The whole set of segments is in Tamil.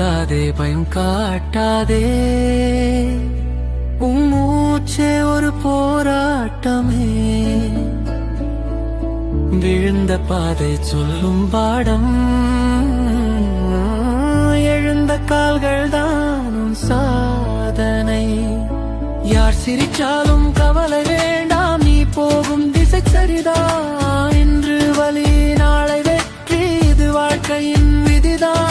பயமுறுத்தாதே பயம் காட்டாதே உன் மூச்சே ஒரு போராட்டமே விழுந்த பாதை சொல்லும் பாடம் எழுந்த கால்கள் தான் சாதனை யார் சிரிச்சாலும் கவலை வேண்டாம் நீ போகும் திசை சரிதான் இன்று வலி நாளை வெற்றி இது வாழ்க்கையின் விதிதான்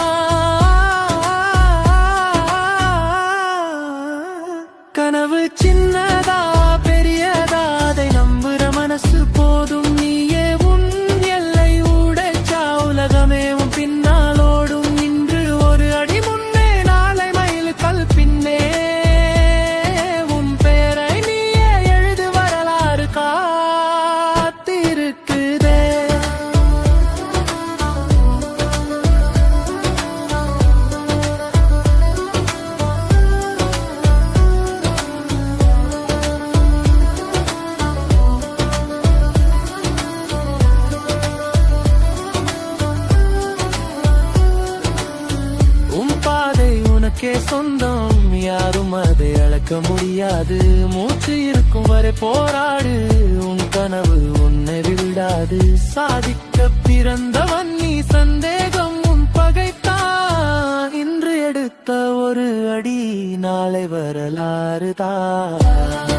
கனவு சின்னதா பெரியதா அதை நம்புற மனசு போதும் நீயே உன் எல்லை உடைச்சா உலகமே உன் பின்னாலோடும் இன்று ஒரு அடி முன்னே நாளை மயில் கல் பின்னே உன் பேரை நீயே எழுது வரலாறு காத்திருக்குதே உனக்கே சொந்தம் யாரும் அதை அளக்க முடியாது மூச்சு இருக்கும் வரை போராடு உன் கனவு உன்னை விடாது சாதிக்க பிறந்தவன் நீ சந்தேகம் உன் பகைத்தான் இன்று எடுத்த ஒரு அடி நாளை வரலாறு தான்